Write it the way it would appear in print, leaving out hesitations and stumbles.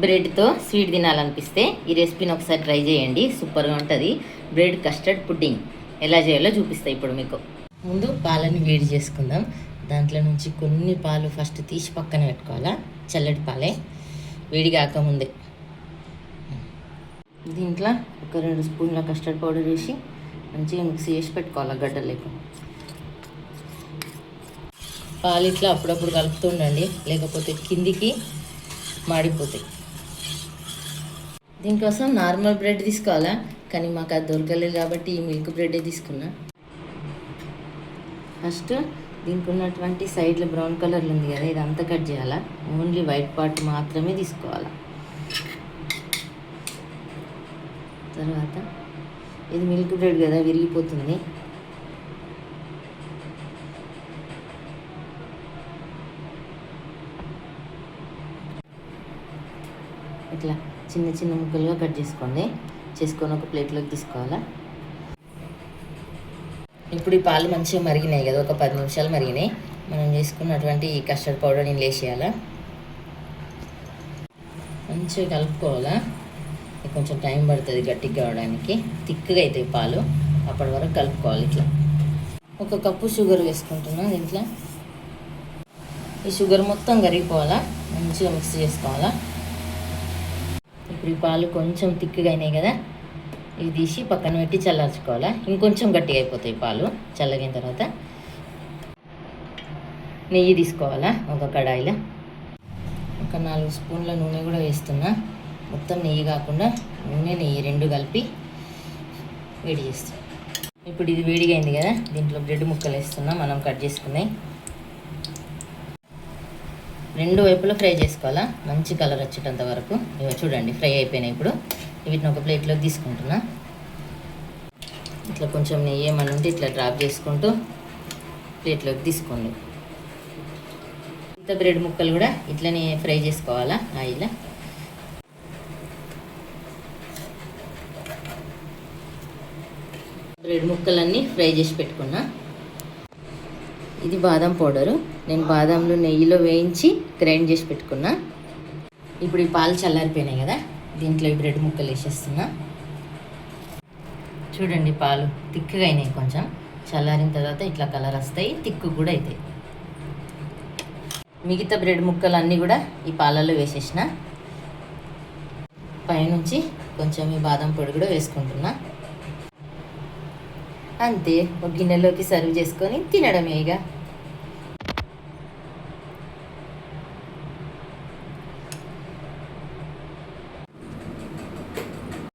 బ్రెడ్తో sweet తినాలనిపిస్తే ఈ రెసిపీని ఒకసారి ట్రై చేయండి. సూపర్గా ఉంటుంది. బ్రెడ్ కస్టర్డ్ పుడ్డింగ్ ఎలా చేయాలో చూపిస్తాయి ఇప్పుడు మీకు. ముందు పాలని వేడి చేసుకుందాం. దాంట్లో నుంచి కొన్ని పాలు ఫస్ట్ తీసి పక్కన పెట్టుకోవాలా. చల్లటి పాలే, వేడి కాకముందే. దీంట్లో ఒక 2 స్పూన్ల కస్టర్డ్ పౌడర్ వేసి మంచిగా మిక్స్ చేసి పెట్టుకోవాలి గడ్డలేకు. పాలు ఇట్లా అప్పుడప్పుడు కలుపుతుండండి, లేకపోతే కిందికి మాడిపోతాయి. దీనికోసం నార్మల్ బ్రెడ్ తీసుకోవాలా, కానీ మాకు అది దొరకలేదు కాబట్టి ఈ మిల్క్ బ్రెడ్డే తీసుకున్నా. ఫస్ట్ దీనికి ఉన్నటువంటి సైడ్లో బ్రౌన్ కలర్లో ఉంది కదా, ఇదంతా కట్ చేయాలా. ఓన్లీ వైట్ పార్ట్ మాత్రమే తీసుకోవాలా. తర్వాత ఇది మిల్క్ బ్రెడ్ కదా, విరిగిపోతుంది. ఇట్లా చిన్న చిన్న ముక్కలుగా కట్ చేసుకొని ఒక ప్లేట్లోకి తీసుకోవాలా. ఇప్పుడు ఈ పాలు మంచిగా మరిగినాయి కదా, ఒక 10 నిమిషాలు మరిగినాయి. మనం చేసుకున్నటువంటి ఈ కస్టర్డ్ పౌడర్ నేను వేసేయాలా. మంచిగా కలుపుకోవాలా. కొంచెం టైం పడుతుంది గట్టిగా కావడానికి, థిక్గా అవుతాయి పాలు. అప్పటి వరకు కలుపుకోవాలి. ఇట్లా 1 కప్పు షుగర్ వేసుకుంటున్నా. దీంట్లో ఈ షుగర్ మొత్తం కరిగిపోవాలా, మంచిగా మిక్స్ చేసుకోవాలా. ఇప్పుడు ఈ పాలు కొంచెం థిక్గా అయినాయి కదా, ఇవి తీసి పక్కన పెట్టి చల్లార్చుకోవాలా. ఇంకొంచెం గట్టిగా అయిపోతాయి పాలు. చల్లగిన తర్వాత నెయ్యి తీసుకోవాలా. ఒక కడాయిలో ఒక 4 స్పూన్ల నూనె కూడా వేస్తున్నా. మొత్తం నెయ్యి కాకుండా నెయ్యి 2 కలిపి వేడి చేస్తాం. ఇప్పుడు ఇది వేడిగా అయింది కదా, దీంట్లో బ్రెడ్ ముక్కలు వేస్తున్నా. మనం కట్ చేసుకున్నాయి 2 వైపులా ఫ్రై చేసుకోవాలా, మంచి కలర్ వచ్చేటంత వరకు. ఇవి చూడండి ఫ్రై అయిపోయినాయి. ఇప్పుడు వీటిని ఒక ప్లేట్లోకి తీసుకుంటున్నా. ఇట్లా కొంచెం నెయ్యి ఏమన్నా ఉంటే ఇట్లా డ్రాప్ చేసుకుంటూ ప్లేట్లోకి తీసుకోండి. ఇంత బ్రెడ్ ముక్కలు కూడా ఇట్లనే ఫ్రై చేసుకోవాలా ఆయిల్. బ్రెడ్ ముక్కలన్నీ ఫ్రై చేసి పెట్టుకున్నా. ఇది బాదం పౌడరు, నేను బాదంలో నెయ్యిలో వేయించి గ్రైండ్ చేసి పెట్టుకున్నా. ఇప్పుడు ఈ పాలు చల్లారిపోయినాయి కదా, దీంట్లో ఈ బ్రెడ్ ముక్కలు వేసేస్తున్నా. చూడండి పాలు థిక్గా అయినాయి. కొంచెం చల్లారిన తర్వాత ఇట్లా కలర్ వస్తాయి, థిక్కు కూడా అవుతాయి. మిగతా బ్రెడ్ ముక్కలు అన్నీ కూడా ఈ పాలల్లో వేసేసిన. పైనుంచి కొంచెం ఈ బాదం పొడి కూడా వేసుకుంటున్నా. అంతే, ఒక గిన్నెలోకి సర్వ్ చేసుకొని తినడమే ఇక.